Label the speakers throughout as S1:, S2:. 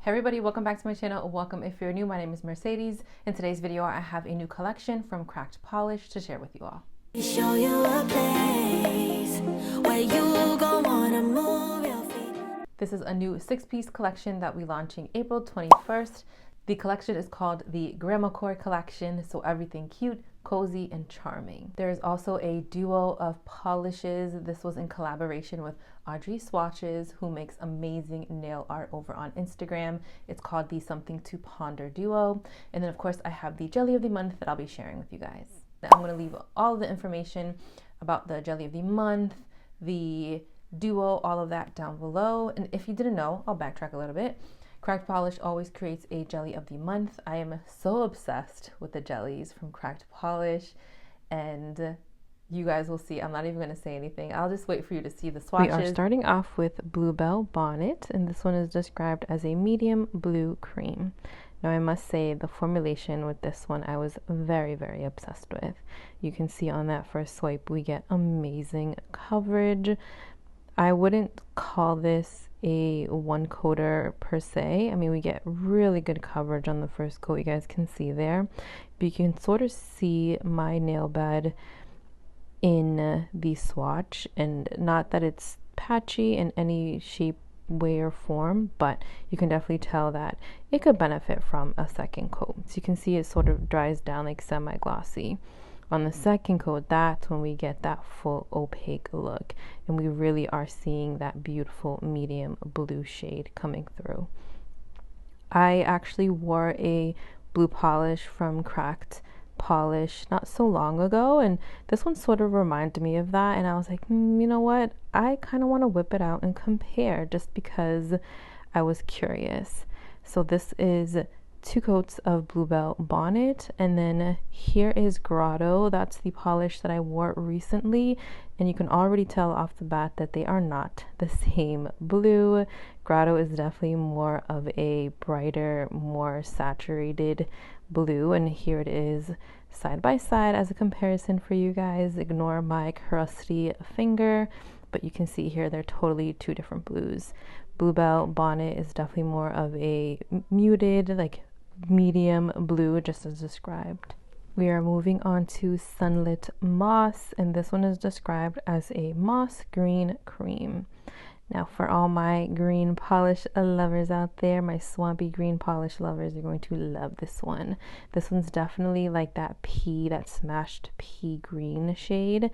S1: Hey everybody, welcome back to my channel. Welcome if you're new. My name is Mercedes. In today's video, I have a new collection from Cracked Polish to share with you all.
S2: Show you a place where you go wanna move your feet.
S1: This is a new 6-piece collection that we launching April 21st. The collection is called the Grandmacore collection, so everything cute, cozy, and charming. There is also a duo of polishes. This was in collaboration with Audrey Swatches, who makes amazing nail art over on Instagram. It's called the Something to Ponder duo. And then of course I have the jelly of the month that I'll be sharing with you guys. Now, I'm going to leave all of the information about the jelly of the month, the duo, all of that down below. And if you didn't know, I'll backtrack a little bit. Cracked Polish always creates a jelly of the month. I am so obsessed with the jellies from Cracked Polish, and you guys will see. I'm not even going to say anything. I'll just wait for you to see the swatches. We are starting off with Bluebell Bonnet, and this one is described as a medium blue cream. Now I must say the formulation with this one I was very, very obsessed with. You can see on that first swipe we get amazing coverage. I wouldn't call this a one coater per se. I mean, we get really good coverage on the first coat, you guys can see there. But you can sort of see my nail bed in the swatch, and not that it's patchy in any shape, way, or form, but you can definitely tell that it could benefit from a second coat. So you can see it sort of dries down like semi-glossy. On the second coat, that's when we get that full opaque look, and we really are seeing that beautiful medium blue shade coming through. I actually wore a blue polish from Cracked Polish not so long ago, and this one sort of reminded me of that, and I was like, you know what, I kind of want to whip it out and compare just because I was curious. So this is 2 coats of Bluebell Bonnet, and then here is Grotto. That's the polish that I wore recently, and you can already tell off the bat that they are not the same blue. Grotto is definitely more of a brighter, more saturated blue, and here it is side by side as a comparison for you guys. Ignore my crusty finger, but you can see here they're totally 2 different blues. Bluebell Bonnet is definitely more of a muted, like medium blue, just as described. We are moving on to Sunlit Moss, and this one is described as a moss green cream. Now for all my green polish lovers out there, my swampy green polish lovers, you're going to love this one. This one's definitely like that pea, that smashed pea green shade.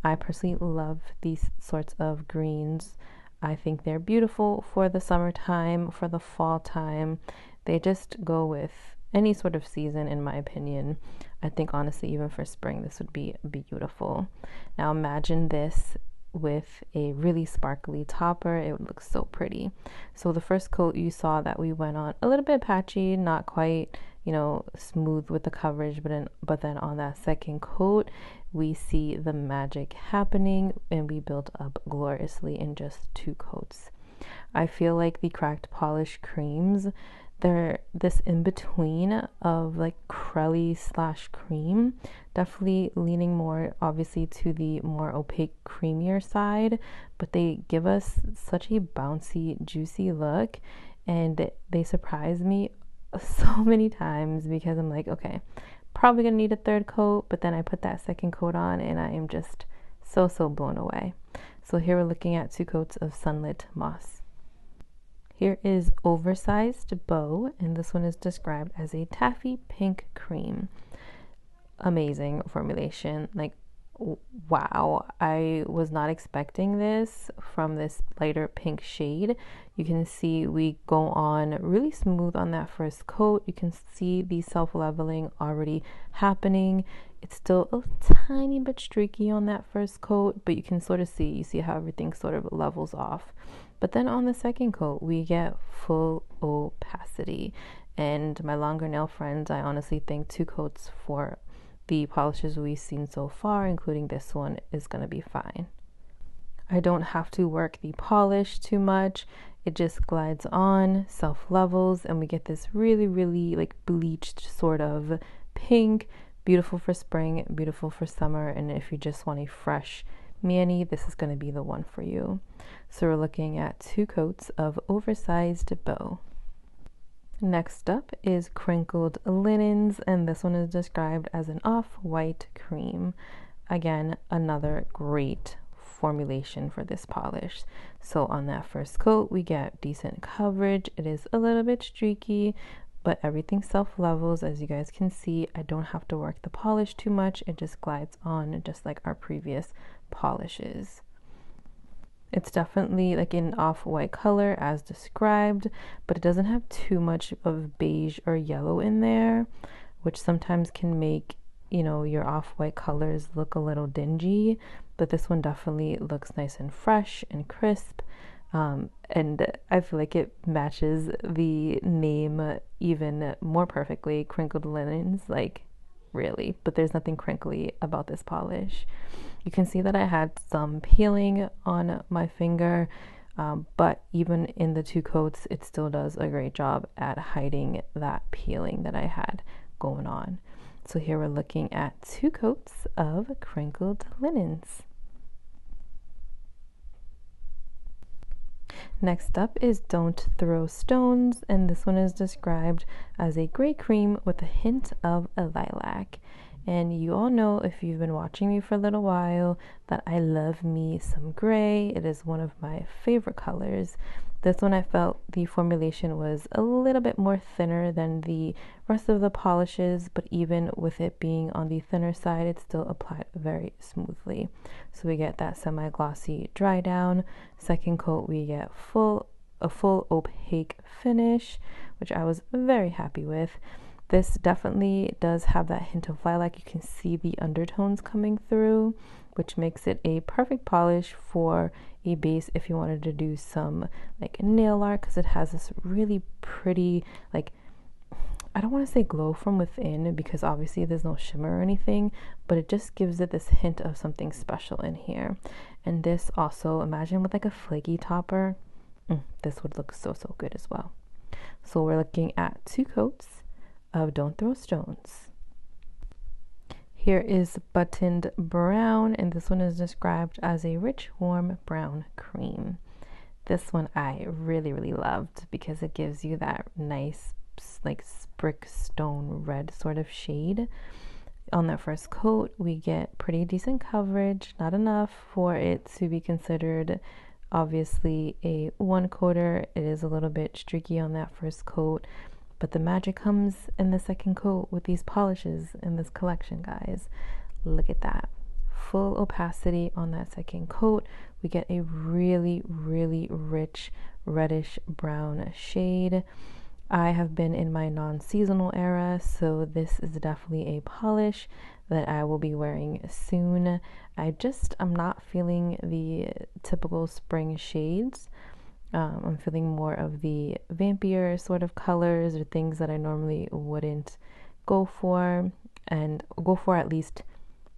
S1: I personally love these sorts of greens. I think they're beautiful for the summertime, for the fall time. They just go with any sort of season, in my opinion. I think honestly, even for spring, this would be beautiful. Now imagine this with a really sparkly topper. It would look so pretty. So the first coat you saw that we went on a little bit patchy, not quite, you know, smooth with the coverage, but then on that second coat, we see the magic happening, and we built up gloriously in just 2 coats. I feel like the Cracked Polish creams, they're this in between of like crelly / cream, definitely leaning more obviously to the more opaque creamier side, but they give us such a bouncy, juicy look, and they surprise me so many times because I'm like, okay, probably gonna need a 3rd coat, but then I put that 2nd coat on and I am just so blown away. So here we're looking at 2 coats of Sunlit Moss. Here is Oversized Bow, and this one is described as a taffy pink cream. Amazing formulation. Like, wow, I was not expecting this from this lighter pink shade. You can see we go on really smooth on that first coat. You can see the self-leveling already happening. It's still a tiny bit streaky on that first coat, but you can sort of see how everything sort of levels off. But then on the second coat, we get full opacity. And my longer nail friends, I honestly think 2 coats for the polishes we've seen so far, including this one, is going to be fine. I don't have to work the polish too much. It just glides on, self-levels, and we get this really, really like bleached sort of pink. Beautiful for spring, beautiful for summer, and if you just want a fresh mani, this is going to be the one for you. So we're looking at 2 coats of Oversized Bow. Next up is Crinkled Linens, and this one is described as an off-white cream. Again, another great formulation for this polish. So on that first coat, we get decent coverage. It is a little bit streaky, but everything self-levels. As you guys can see, I don't have to work the polish too much. It just glides on just like our previous polishes. It's definitely like an off-white color as described, but it doesn't have too much of beige or yellow in there, which sometimes can make, you know, your off-white colors look a little dingy, but this one definitely looks nice and fresh and crisp. And I feel like it matches the name even more perfectly, Crinkled Linens, like really, but there's nothing crinkly about this polish. You can see that I had some peeling on my finger, but even in the 2 coats, it still does a great job at hiding that peeling that I had going on. So here we're looking at 2 coats of Crinkled Linens. Next up is Don't Throw Stones, and this one is described as a gray cream with a hint of a lilac. And you all know, if you've been watching me for a little while, that I love me some gray. It is one of my favorite colors. This one I felt the formulation was a little bit more thinner than the rest of the polishes, but even with it being on the thinner side, it still applied very smoothly. So we get that semi-glossy dry down. Second coat, we get a full opaque finish, which I was very happy with. This definitely does have that hint of lilac. You can see the undertones coming through, which makes it a perfect polish for a base if you wanted to do some like nail art, because it has this really pretty, like, I don't want to say glow from within because obviously there's no shimmer or anything, but it just gives it this hint of something special in here. And this also, imagine with like a flaky topper, this would look so good as well. So we're looking at 2 coats of Don't Throw Stones. Here is Buttoned Brown, and this one is described as a rich, warm brown cream. This one I really loved because it gives you that nice like brick stone red sort of shade. On that first coat, we get pretty decent coverage, not enough for it to be considered obviously a 1-coater. It is a little bit streaky on that first coat, but the magic comes in the second coat with these polishes in this collection, guys. Look at that. Full opacity on that second coat. We get a really rich reddish brown shade. I have been in my non-seasonal era, so this is definitely a polish that I will be wearing soon. I'm not feeling the typical spring shades. I'm feeling more of the vampier sort of colors or things that I normally wouldn't go for, and go for at least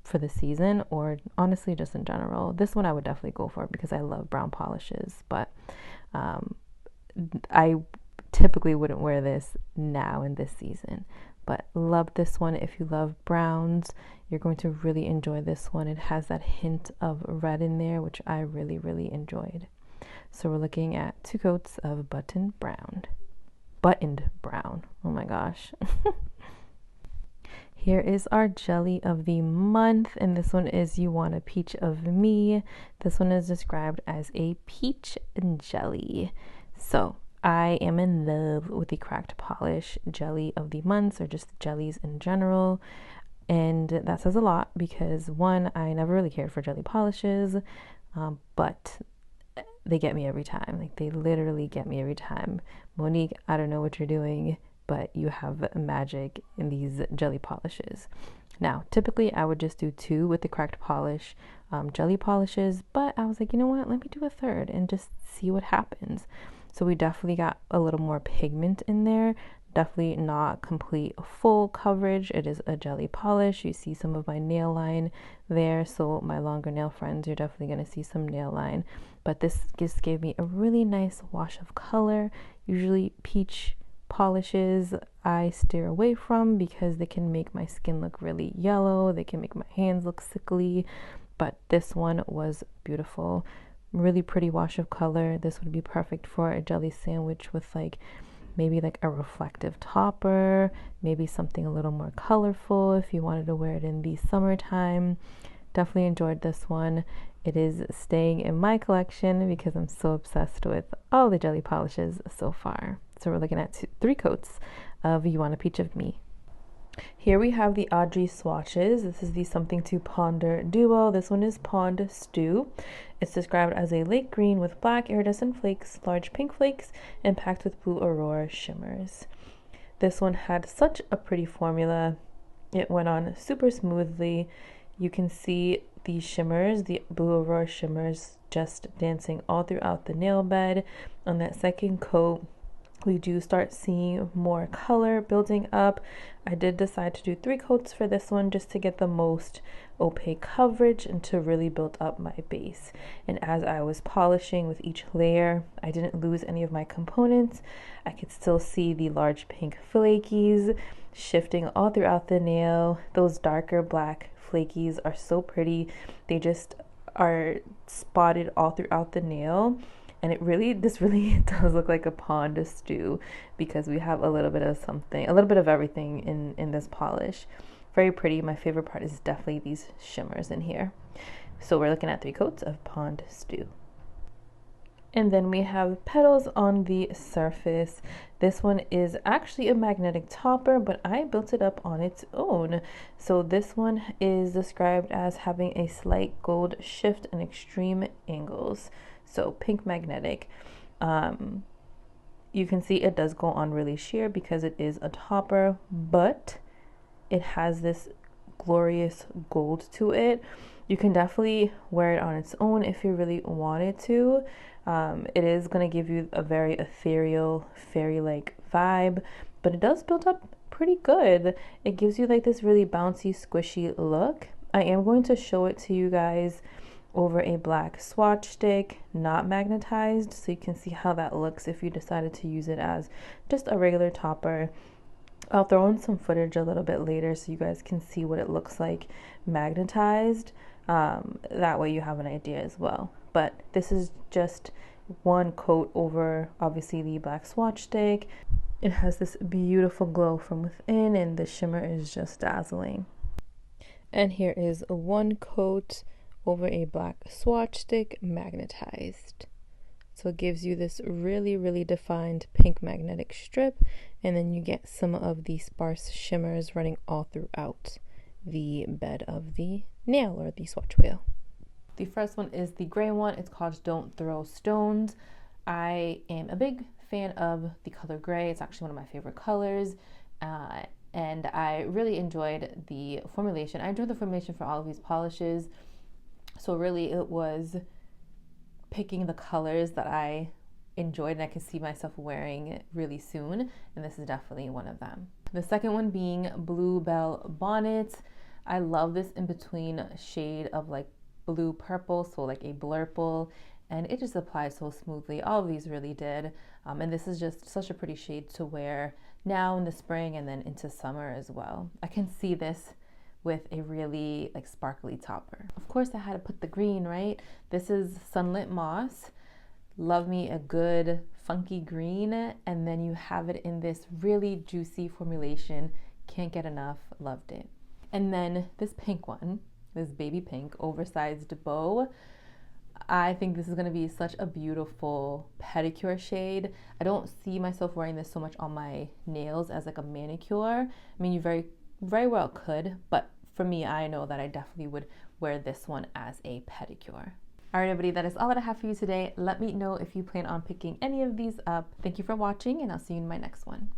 S1: for the season, or honestly just in general. This one I would definitely go for because I love brown polishes, but I typically wouldn't wear this now in this season. But love this one. If you love browns, you're going to really enjoy this one. It has that hint of red in there, which I really enjoyed. So we're looking at 2 coats of Buttoned Brown. Oh my gosh. Here is our jelly of the month, and this one is You Want a Peach of Me. This one is described as a peach jelly. So I am in love with the cracked polish jelly of the month, or just jellies in general. And that says a lot because, one, I never really cared for jelly polishes, but they get me every time. Like, they literally get me every time. Monique, I don't know what you're doing, but you have magic in these jelly polishes. Now, typically I would just do 2 with the cracked polish jelly polishes, but I was like, you know what, let me do a 3rd and just see what happens. So we definitely got a little more pigment in there. Definitely not complete full coverage. It is a jelly polish. You see some of my nail line there. So my longer nail friends, you're definitely going to see some nail line. But this just gave me a really nice wash of color. Usually peach polishes I steer away from because they can make my skin look really yellow. They can make my hands look sickly. But this one was beautiful. Really pretty wash of color. This would be perfect for a jelly sandwich with like maybe like a reflective topper, maybe something a little more colorful if you wanted to wear it in the summertime. Definitely enjoyed this one. It is staying in my collection because I'm so obsessed with all the jelly polishes so far. So we're looking at 3 coats of You Want a Peach of Me. Here we have the Audrey swatches. This is the Something to Ponder duo. This one is Pond Stew. It's described as a lake green with black iridescent flakes, large pink flakes, and packed with blue aurora shimmers. This one had such a pretty formula. It went on super smoothly. You can see the shimmers, the blue aurora shimmers, just dancing all throughout the nail bed. On that second coat, we do start seeing more color building up. I did decide to do 3 coats for this one just to get the most opaque coverage and to really build up my base. And as I was polishing with each layer, I didn't lose any of my components. I could still see the large pink flakies shifting all throughout the nail. Those darker black flakies are so pretty. They just are spotted all throughout the nail. And this really does look like a pond stew because we have a little bit of something, a little bit of everything in this polish. Very pretty. My favorite part is definitely these shimmers in here. So we're looking at 3 coats of Pond Stew. And then we have petals on the surface. This one is actually a magnetic topper, but I built it up on its own. So this one is described as having a slight gold shift and extreme angles. So pink magnetic. You can see it does go on really sheer because it is a topper, but it has this glorious gold to it. You can definitely wear it on its own if you really wanted to. It is going to give you a very ethereal, fairy-like vibe, but it does build up pretty good. It gives you like this really bouncy, squishy look. I am going to show it to you guys over a black swatch stick, not magnetized, so you can see how that looks if you decided to use it as just a regular topper. I'll throw in some footage a little bit later so you guys can see what it looks like magnetized. That way you have an idea as well. But this is just 1 coat over obviously the black swatch stick. It has this beautiful glow from within and the shimmer is just dazzling. And here is 1 coat over a black swatch stick magnetized. So it gives you this really, really defined pink magnetic strip, and then you get some of the sparse shimmers running all throughout the bed of the nail or the swatch wheel. The first one is the gray one. It's called Don't Throw Stones. I am a big fan of the color gray. It's actually one of my favorite colors. And I really enjoyed the formulation. I enjoyed the formulation for all of these polishes. So really it was picking the colors that I enjoyed and I could see myself wearing really soon, and this is definitely one of them. The second one being Bluebell Bonnet. I love this in between shade of like blue purple, so like a blurple, and it just applies so smoothly. All of these really did, and this is just such a pretty shade to wear now in the spring and then into summer as well. I can see this with a really like sparkly topper. Of course I had to put the green, right? This is Sunlit Moss. Love me a good funky green, and then you have it in this really juicy formulation. Can't get enough, loved it. And then this pink one, this baby pink oversized bow. I think this is going to be such a beautiful pedicure shade. I don't see myself wearing this so much on my nails as like a manicure. I mean, you very well could, but for me, I know that I definitely would wear this one as a pedicure. All right, everybody, that is all that I have for you today. Let me know if you plan on picking any of these up. Thank you for watching, and I'll see you in my next one.